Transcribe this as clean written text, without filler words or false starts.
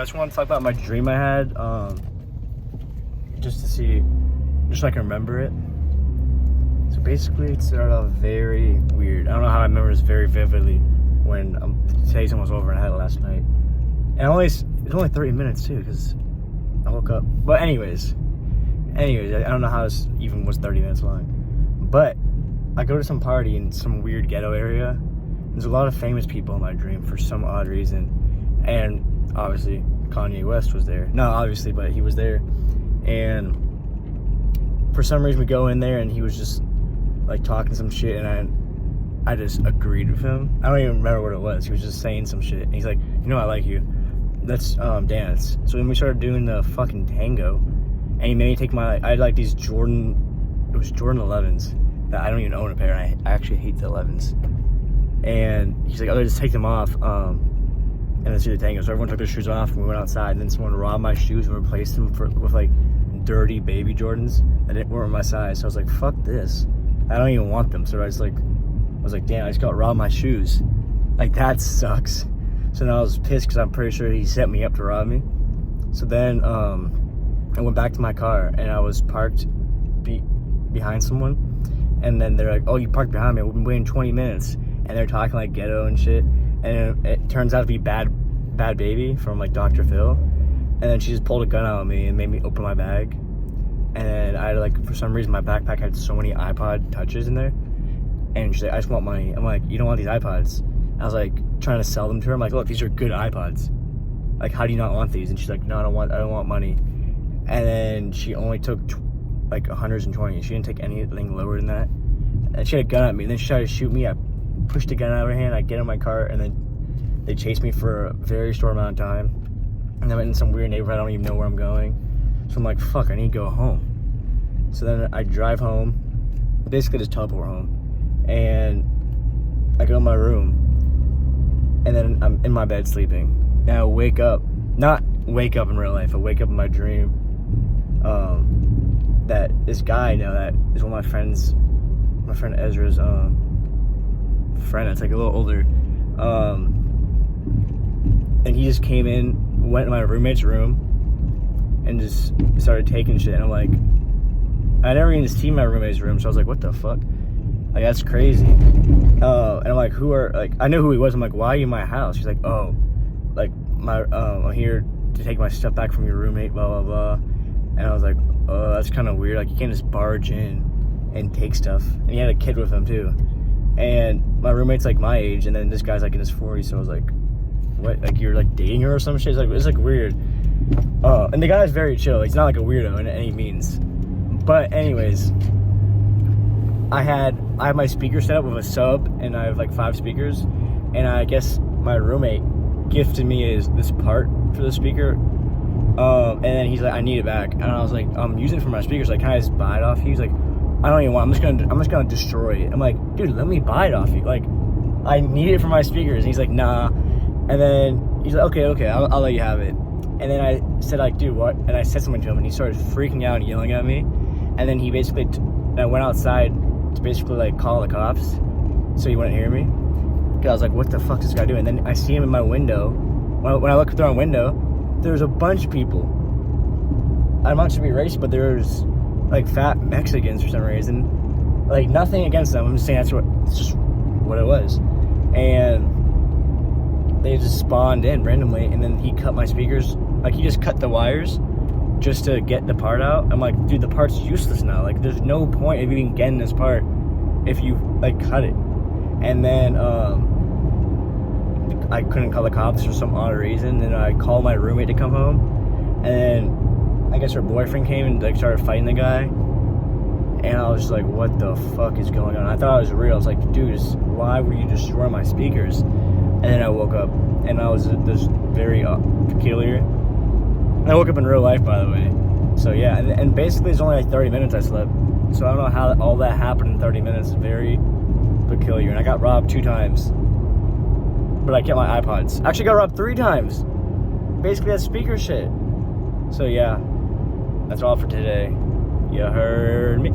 I just want to talk about my dream I had, just to see, just so I can remember it. So basically, it started off very weird. I don't know how I remember this very vividly when today's almost over and I had it last night. And it's only 30 minutes too, because I woke up. But anyways, I don't know how this even was 30 minutes long. But I go to some party in some weird ghetto area. There's a lot of famous people in my dream for some odd reason. And obviously, Kanye West was there. Not obviously, but he was there. And for some reason, we go in there and he was just like talking some shit. And I just agreed with him. I don't even remember what it was. He was just saying some shit. And he's like, you know, I like you. Let's dance. So then we started doing the fucking tango. And he made me take I had like these Jordan 11s that I don't even own a pair. I actually hate the 11s. And he's like, oh, just take them off, and let's do the tango. So everyone took their shoes off, and we went outside, and then someone robbed my shoes and replaced them with like dirty baby Jordans that weren't my size. So I was like, fuck this. I don't even want them. So I was like, damn, I just got robbed my shoes. Like, that sucks. So now I was pissed because I'm pretty sure he set me up to rob me. So then I went back to my car, and I was parked behind someone. And then they're like, oh, you parked behind me. We've been waiting 20 minutes. And they're talking like ghetto and shit. And it turns out to be Bad Baby from like Dr. Phil. And then she just pulled a gun out of me and made me open my bag. And then I had like, for some reason, my backpack had so many iPod touches in there. And she's like, I just want money. I'm like, you don't want these iPods? I was like trying to sell them to her. I'm like, look, these are good iPods. Like, how do you not want these? And she's like, no, I don't want money. And then she only took like 120. She didn't take anything lower than that. And she had a gun at me. And then she tried to shoot me. I pushed the gun out of her hand. I get in my car, and then they chased me for a very short amount of time. And I'm in some weird neighborhood. I don't even know where I'm going. So I'm like, fuck, I need to go home. So then I drive home, basically just teleport home, and I go to my room, and then I'm in my bed sleeping. Now I wake up, not wake up in real life, I wake up in my dream, that this guy I know that is one of my friends, my friend Ezra's friend that's like a little older, and he just came in, went in my roommate's room, and just started taking shit. And I'm like, I never even seen my roommate's room, so I was like, what the fuck? Like, that's crazy. And I'm like, I know who he was. I'm like, why are you in my house? She's like, oh, like, I'm here to take my stuff back from your roommate, blah, blah, blah. And I was like, oh, that's kind of weird. Like, you can't just barge in and take stuff. And he had a kid with him, too. And my roommate's, like, my age, and then this guy's, like, in his 40s, so I was like, what? Like, you're, like, dating her or some shit? It's like, weird. And the guy's very chill. He's not, like, a weirdo in any means. But, anyways, I have my speaker set up with a sub, and I have, like, 5 speakers. And I guess my roommate gifted me this part for the speaker. And then he's like, I need it back. And I was like, I'm using it for my speakers. Like, can I just buy it off you? He's like, I don't even want it. I'm just gonna destroy it. I'm like, dude, let me buy it off you. Like, I need it for my speakers. And he's like, nah. And then he's like, okay, I'll let you have it. And then I said, like, dude, what? And I said something to him, and he started freaking out and yelling at me. And then he basically, I went outside to basically, like, call the cops so he wouldn't hear me. Because I was like, what the fuck is this guy doing? And then I see him in my window. When I look through my window, there's a bunch of people. I'm not trying to be racist, but there's, like, fat Mexicans for some reason. Like, nothing against them. I'm just saying it's just what it was. And they just spawned in randomly, and then he cut my speakers. Like, he just cut the wires just to get the part out. I'm like, dude, the part's useless now. Like, there's no point of even getting this part if you, like, cut it. And then I couldn't call the cops for some odd reason. Then I called my roommate to come home, and then I guess her boyfriend came and, like, started fighting the guy. And I was just like, what the fuck is going on? I thought it was real. I was like, dude, why would you destroy my speakers? And then I woke up, and I was this very peculiar. And I woke up in real life, by the way. So yeah, and basically it's only like 30 minutes I slept. So I don't know how all that happened in 30 minutes. Very peculiar. And I got robbed 2 times. But I kept my iPods. Actually got robbed 3 times. Basically that's speaker shit. So yeah, that's all for today. You heard me.